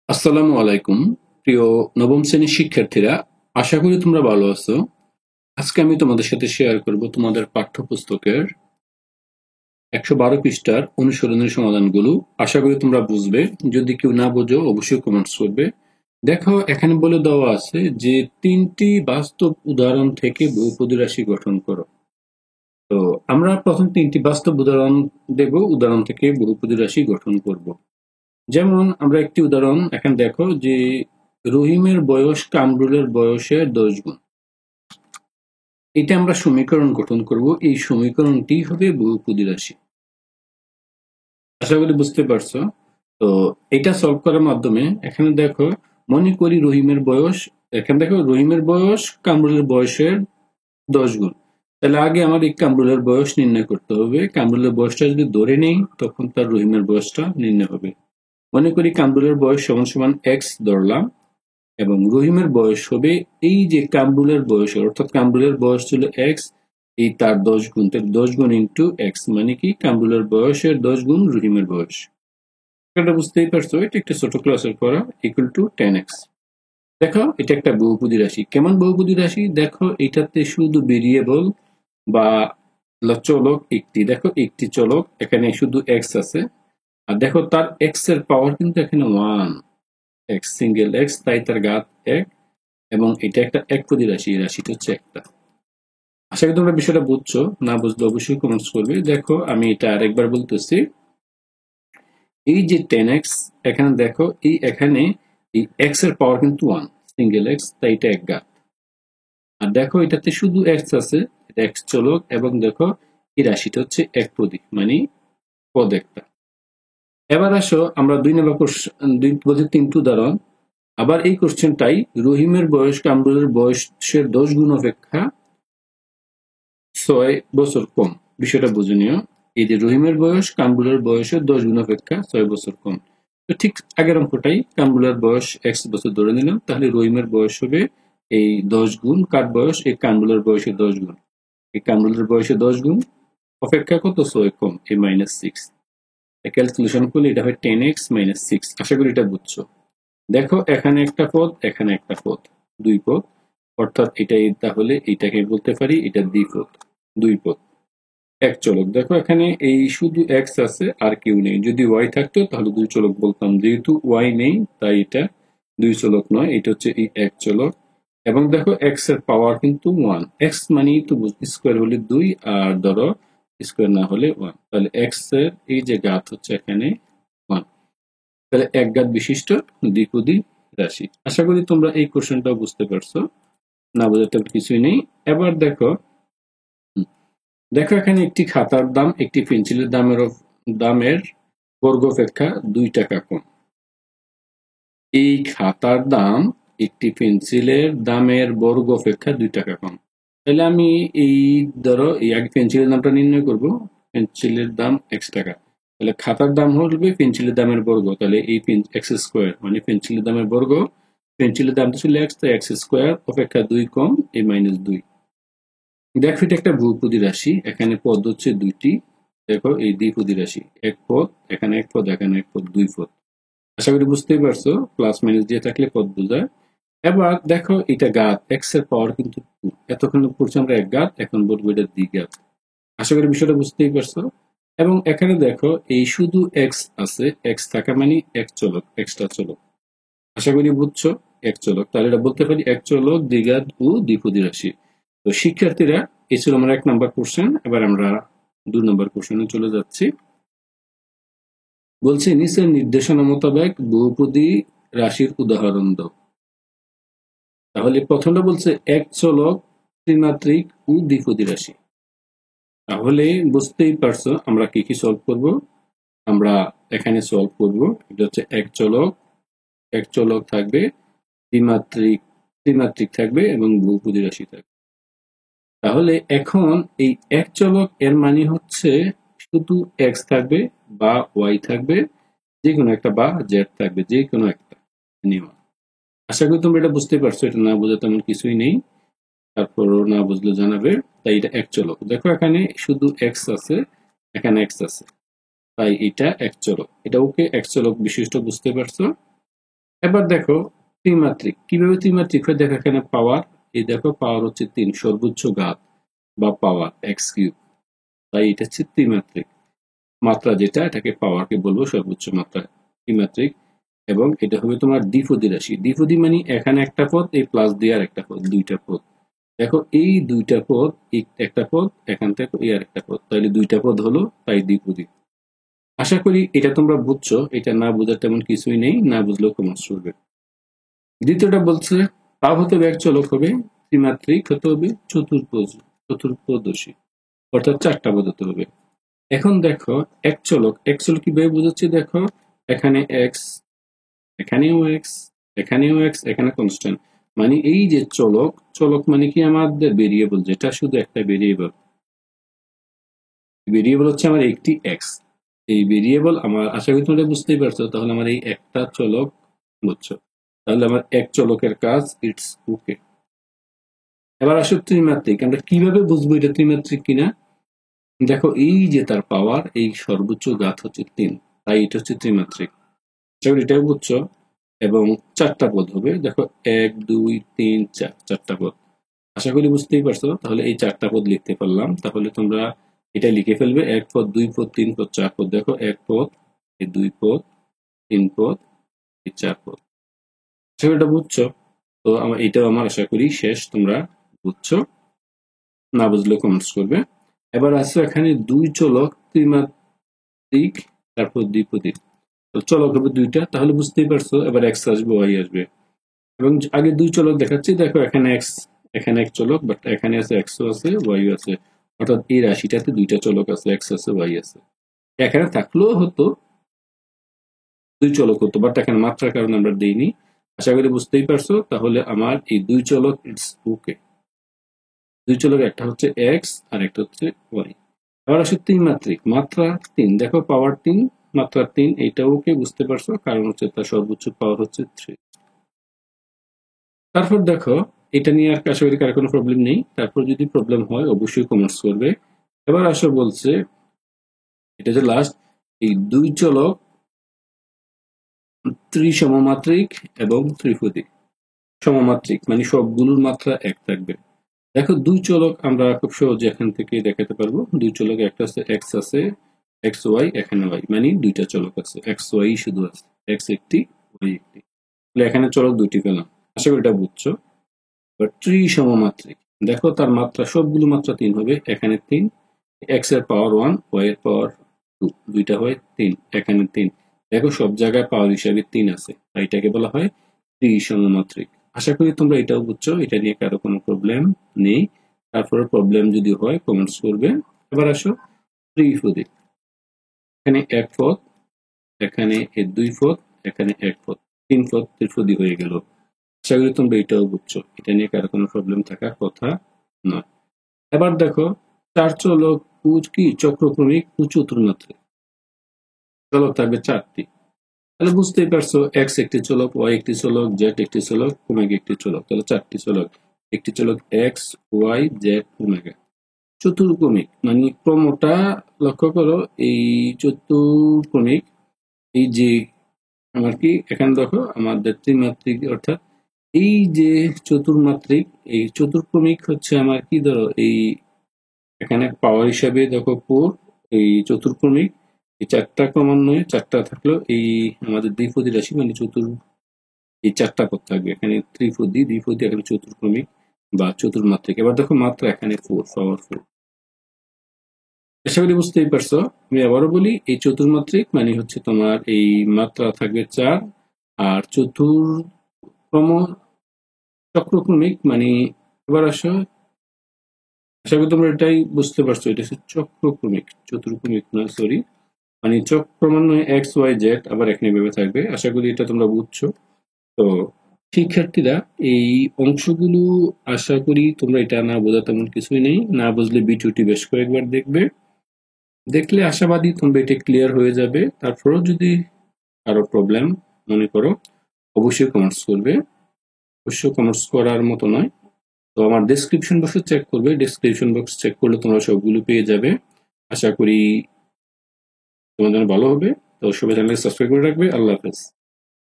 আসসালামু আলাইকুম প্রিয় নবম শ্রেণীর শিক্ষার্থীরা, আশা করি তোমরা ভালো আছো। আজকে আমি তোমাদের সাথে শেয়ার করব তোমাদের পাঠ্যপুস্তকের 112 পৃষ্ঠার অনুশীলনের সমাধানগুলো। আশা করি তোমরা বুঝবে। যদি কেউ না বোঝো অবশ্যই কমেন্টস করবে। দেখো, এখানে বলে দেওয়া আছে যে 3টি বাস্তব উদাহরণ থেকে বহুপদী রাশি গঠন করো। তো আমরা প্রথম 3টি বাস্তব উদাহরণ দেব, উদাহরণ থেকে বহুপদী রাশি গঠন করব। যেমন আমরা একটি উদাহরণ এখানে দেখো যে রহিমের বয়স কামরুলের বয়সের 10 গুণ। এটা আমরা সমীকরণ গঠন করব। এই সমীকরণটি হবে বহুপদী রাশি। আশা করি বুঝতে পারছো। তো এটা সলভ করার মাধ্যমে এখানে দেখো, মনে করি রহিমের বয়স, এখানে দেখো রহিমের বয়স কামরুলের বয়সের 10 গুণ। তাহলে আগে আমার এই কামরুলের বয়স নির্ণয় করতে হবে। কামরুলের বয়সটা যদি ধরে নেই তখন তার রহিমের বয়সটা নির্ণয় হবে। মনে করি কামরুলের বয়স সমান সমান এক্স ধরলাম এবং রহিমের বয়স হবে এই যে কামরুলের বয়স, অর্থাৎ কামরুলের বয়স ছিল এক্স, এই তার 10 গুণ, তাহলে 10 গুণ ইন্টু এক্স মানে কি কামরুলের বয়সের 10 গুণ রহিমের বয়স। এটা বুঝতেই পারছো, এটা একটা ছোট ক্লাসের পড়া। Equal to 10x। দেখো, এটা একটা বহুপদী রাশি। কেমন বহুপদী রাশি? দেখো, এটাতে শুধু ভেরিয়েবল বা চলক একটি। দেখো, একটি চলক, এখানে শুধু এক্স আছে। আর দেখো তার এক্স এর পাওয়ার কিন্তু এখানে 1, এক্স সিঙ্গেল এক্স, তাই তার ঘাত 1 এবং এটা একটা একপদী রাশি। এই রাশিটা হচ্ছে একটা। আশা করি তোমরা বিষয়টা বুঝছো। না বুঝলে অবশ্যই কমেন্টস করবে। দেখো, আমি এটা আরেকবার বলতেছি। এই যে 10x, এখানে দেখো এখানে এই x এর পাওয়ার কিন্তু 1, সিঙ্গেল এক্স, তাই এটা এক ঘাত। আর দেখো এটাতে শুধু এক্স আছে, এটা এক্স চলক, এবং দেখো এই রাশিটা হচ্ছে একপদী মানে পদ একটা। এবার আসো আমরা 2 নম্বর কোশ্চেন, 3টি উদাহরণ। আবার এই কোশ্চেনটাই, রহিমের বয়স কামরুলের বয়সের 10 গুণ অপেক্ষা 6 বছর কম। বিষয়টা বুঝে নিও। এই যে রহিমের বয়স কামরুলের বয়সের 10 গুণ অপেক্ষা 6 বছর কম। তো ঠিক আগের অঙ্কটাই, কামরুলের বয়স x বছর ধরে নিলাম, তাহলে রহিমের বয়স হবে এই 10 গুণ কার বয়স, এই কামরুলের বয়সের 10 গুণ। এই কামরুলের বয়সের 10 গুণ অপেক্ষা কত? 6 কম, এই -6। ক্যালকুলেশন করলে এটা হয় 10x - 6। আশা করি এটা বুঝছো। দেখো, এখানে একটা পদ, এখানে একটা পদ, দুই পদ, অর্থাৎ এটাই তাহলে এটাকে বলতে পারি এটা দ্বিপদ, দুই পদ, এক চলক। দেখো এখানে এই শুধু এক্স আছে আর কেউ নেই। যদি ওয়াই থাকতো তাহলে দুই চলক বলতাম, যেহেতু ওয়াই নেই তাই এটা দুই চলক নয়, এটা হচ্ছে এই এক চলক। এবং দেখো এক্স এর পাওয়ার কিন্তু 1, এক্স মানে তো স্কোয়ার হলে 2, আর ধরো স্কোয়ার না হলে 1, তাহলে এক্স এর এই যে ঘাত হচ্ছে এখানে 1। তাহলে এক ঘাত বিশিষ্ট দ্বিপদী রাশি। আশা করি তোমরা এই কোশ্চেনটাও বুঝতে পারছো। না বোঝার তো কিছুই নেই। এবার দেখো, দেখো এখানে একটি খাতার দাম একটি পেন্সিলের দামের বর্গ অপেক্ষা 2 টাকা কম। এই খাতার দাম একটি পেন্সিলের দামের বর্গ অপেক্ষা 2 টাকা কম। তাহলে আমি এই ধরো এই আগে পেন্সিলের দামটা নির্ণয় করব। পেন্সিলের দাম x টাকা, তাহলে খাতার দাম হবে পেন্সিলের দামের বর্গ, তাহলে এই এক্স স্কোয়ার মানে পেন্সিলের দামের বর্গ। পেন্সিলের দাম ছিল x, তাই এক্স স্কোয়ার অপেক্ষা 2 কম, এই -2। দেখো, এটা একটা বহুপদী রাশি, এখানে পদ হচ্ছে 2টি। দেখো এই দ্বিপদী রাশি, এক পদ, এখানে এক পদ, এখানে এক পদ, 2 পদ। আশা করি বুঝতেই পারছো, প্লাস মাইনাস দিয়ে থাকলে পদ বোঝায়। এবার দেখো এটা ঘাত, এক্স এর পাওয়ার কিন্তু 2, এতক্ষণ পড়ছি আমরা এক ঘাত, এখন বলবো এটা দ্বিঘাত। আশা করি বিষয়টা বুঝতেই পারছো। এবং এখানে দেখো এই শুধু এক্স আছে, এক্স থাকা মানে এক চলক, এক্সট্রা চলক। আশা করি বুঝছো, এক চলক, তাহলে এটা বলতে পারি এক চলক, দ্বিঘাত ও দ্বিপদী রাশি। তো শিক্ষার্থীরা, এই ছিল আমার 1 নম্বর কোশ্চেন। এবার আমরা 2 নম্বর কোশ্চেনে চলে যাচ্ছি। বলছে নিচের নির্দেশনা মোতাবেক বহুপদী রাশির উদাহরণ দাও। তাহলে প্রথমটা বলছে এক চলক, ত্রিমাত্রিক ও দ্বিপদী রাশি। তাহলে বুঝতেই পারছো আমরা কি কি সলভ করব। আমরা এখানে সলভ করব, এটা হচ্ছে এক চলক থাকবে, ত্রিমাত্রিক ত্রিমাত্রিক থাকবে এবং বহুপদী রাশি থাকবে। তাহলে এখন এই এক চলক এর মানে হচ্ছে শুধু এক্স থাকবে বা ওয়াই থাকবে, যে কোনো একটা, বা জেড থাকবে, যে কোনো একটা নিয়ম। আশা করি তোমরা এটা বুঝতে পারছো। এটা না বোঝা তেমন কিছুই নেই, তারপরও না বুঝলে জানাবে। তাই এটা এক চলক। দেখো এখানে শুধু এক্স আছে, এখানে এক্স আছে, তাই এটা এক চলক। এটা ওকে এক চলক বিশিষ্ট, বুঝতে পারছো। এবার দেখো ত্রিমাত্রিক কিভাবে ত্রিমাত্রিক হয় দেখো এখানে পাওয়ার, এই দেখো পাওয়ার হচ্ছে 3 সর্বোচ্চ ঘাত বা পাওয়ার এক্স কিউব, তাই এটা হচ্ছে ত্রিমাত্রিক। মাত্রা যেটা এটাকে পাওয়ারকে বলবো সর্বোচ্চ মাত্রা ত্রিমাত্রিক। এবং এটা হবে তোমার দ্বিপদী রাশি। দ্বিপদী মানে এখানে একটা পদ, এই প্লাস দিয়ে আর একটা পদ, দুইটা পদ। দেখো এই দুইটা পদ, এই একটা পদ, এখান থেকে এই আর একটা পদ, তাহলে দুইটা পদ হলো, তাই দ্বিপদী। আশা করি এটা তোমরা বুঝছো, এটা না বোঝার তেমন কিছুই নেই, না বুঝলেও কমেন্টস করবে। দ্বিতীয়টা বলছে তাও হতে হবে এক চলক হবে, ত্রিমাত্রিক হতে হবে, চতুর্পদর্শী, অর্থাৎ চারটা পদ হতে হবে। এখন দেখো এক চলক কিভাবে বোঝাচ্ছি দেখো, এখানে এক্স, এখানেও এক্স, এখানেও এক্স, এখানে কনস্ট্যান্ট, মানে এই যে চলক, চলক মানে কি আমাদের ভেরিয়েবল, যেটা শুধু একটা ভেরিয়েবল। ভেরিয়েবল হচ্ছে আমার একটি এক্স, এই ভেরিয়েবল আমার, আশা করি তোমরা বুঝতেই পারছো। তাহলে আমার এই একটা চলক বুঝছো, তাহলে আমার এক চলকের কাজ ইটস ওকে। এবার আসো ত্রিমাত্রিক, আমরা কিভাবে বুঝবো এটা ত্রিমাত্রিক কিনা। দেখো এই যে তার পাওয়ার, এই সর্বোচ্চ ঘাত হচ্ছে 3, তাই এটা হচ্ছে ত্রিমাত্রিক। আশা করি এটাও বুঝছো। এবং চারটা পদ হবে, দেখো 1 2 3 4, চারটা পদ। আশা করি বুঝতেই পারছো। তাহলে এই চারটা পদ লিখতে পারলাম, তাহলে তোমরা এটা লিখে ফেলবে, 1 পদ 2 পদ 3 পদ 4 পদ। দেখো 1 পদ, এই 2 পদ, 3 পদ, এই 4 পদ। আশা করি এটা বুঝছো। তো আমার এটাও আমার আশা করি শেষ, তোমরা বুঝছো, না বুঝলে কমেন্টস করবে। এবার আছে এখানে দুই চলক ত্রিমাত্রিক, তারপর দ্বিপদী। তো চলক হবে দুইটা, তাহলে বুঝতেই পারছো। এবার এক্স আসবে, ওয়াই আসবে। এবং আগে দুই চলক দেখাচ্ছি, দেখো এখানে এক্স, এখানে এক চলক, বাট এখানে আছে এক্সও আছে, ওয়াইও আছে। অর্থাৎ এই রাশিটাতে দুইটা চলক আছে, এক্স আছে, ওয়াই আছে। এখানে থাকলেও হতো, দুই চলক হতো, বাট এখানে মাত্রার কারণে আমরা দিইনি। আশা করি বুঝতেই পারছো। তাহলে আমার এই দুই চলক ইটস ওকে। দুই চলক, একটা হচ্ছে এক্স আর একটা হচ্ছে ওয়াই। এবার আসে ত্রিমাত্রিক, মাত্রা 3, দেখো পাওয়ার 3, মাত্রা 3, এইটা ওকে, বুঝতে পারছো, কারণ হচ্ছে তার সর্বোচ্চ পাওয়ার হচ্ছে 3। তারপর দেখো এটা নিয়ে আর আশা করি কার কোনো প্রবলেম নেই। তারপর যদি প্রবলেম হয় অবশ্যই কমেন্টস করবে। এবার আসো বলছে এটা যে লাস্ট, এই দুই চলক ত্রিসমমাত্রিক এবং ত্রিপদী। সমমাত্রিক মানে সবগুলোর মাত্রা এক থাকবে। দেখো দুই চলক আমরা খুব সহজে এখান থেকে দেখাতে পারবো। দুই চলক, একটা আছে এক্স আছে, এক্স ওয়াই, এখানে ওয়াই, মানে দুইটা চলক আছে, এক্স ওয়াই শুধু আছে, এক্স একটি, ওয়াই একটি। তাহলে এখানে চলক দুইটি পেলাম। আশা করি এটা বুঝছো। ত্রিসমমাত্রিক, দেখো তার মাত্রা, সবগুলো মাত্রা 3 হবে। এখানে 3, এক্স এর পাওয়ার 1, ওয়াই এর পাওয়ার 2, দুইটা হয় 3, এখানে 3। দেখো সব জায়গায় পাওয়ার হিসাবে 3 আছে, তাই এটাকে বলা হয় ত্রিসমমাত্রিক। আশা করি তোমরা এটাও বুঝছো, এটা নিয়ে কারো কোনো প্রবলেম নেই। তারপরে প্রবলেম যদি হয় কমেন্টস করবে। এবার আসো ত্রিপদী, এখানে এক পদ, এখানে 2 পদ, এখানে 1 পদ, 3 পদ ত্রিপদী হয়ে গেল। আশা করি তোমরা এটাও বুঝছো, এটা নিয়ে কারো কোনো প্রবলেম থাকার কথা নয়। এবার দেখো চার চলক কি চক্রক্রমিক ও চতুর্মাত্রিক চলক থাকবে 4টি। তাহলে বুঝতেই পারছো, এক্স একটি চলক, ওয়াই একটি চলক, জেড একটি চলক, ওমেগা একটি চলক। তাহলে 4টি চলক, একটি চলক এক্স, ওয়াই, জেড, ওমেগা। চতুর্ক্রমিক মানে ক্রমটা লক্ষ্য করো, এই চতুর্ক্রমিক, এই যে আমার কি এখানে দেখো আমাদের ত্রিমাত্রিক, অর্থাৎ এই যে চতুর্মাত্রিক, এই চতুর্ক্রমিক হচ্ছে আমার কি, ধরো এই এখানে পাওয়ার হিসাবে দেখো 4, এই চতুর্ক্রমিক, এই চারটা ক্রমান্বয়ে, চারটা থাকলো এই আমাদের দ্বিপদী রাশি, মানে এই চারটা পদ থাকবে। এখানে ত্রিপদী, দ্বিপদী, এখানে চতুর্ক্রমিক বা চতুর্মাত্রিক। এবার দেখো মাত্রা এখানে 4, পাওয়ার 4। আশা করি বুঝতেই পারছো। আমি আবারও বলি, এই চতুর্মাত্রিক মানে হচ্ছে তোমার এই মাত্রা থাকবে 4, আর চতুর্ক্রম চক্রক্রমিক মানে, এবার আসো, আশা করি তোমরা এটাই বুঝতে পারছো, এটা হচ্ছে চক্রক্রমিক, চতুর্ক্রমিক নয়, সরি, মানে ক্রমান্বয়ে এক্স ওয়াই জেড আবার এখানে ভেবে থাকবে। আশা করি এটা তোমরা বুঝছো। তো শিক্ষার্থীরা এই অংশগুলো আশা করি তোমরা এটা না বোঝা তেমন কিছুই নেই, না বুঝলে ভিডিওটি বেশ কয়েকবার দেখবে, দেখলে আশাবাদী তোমরা এটা ক্লিয়ার হয়ে যাবে। তারপরেও যদি আরো প্রবলেম মনে করো অবশ্যই কমেন্টস করবে, অবশ্যই কমেন্টস করার মতো নয়। তো আমার ডেসক্রিপশন বক্সে চেক করবে, ডেসক্রিপশন বক্স চেক করলে তোমরা সবগুলো পেয়ে যাবে। আশা করি তোমাদের জন্য ভালো হবে। তো সবাই চ্যানেলকে সাবস্ক্রাইব করে রাখবে। আল্লাহ হাফেজ।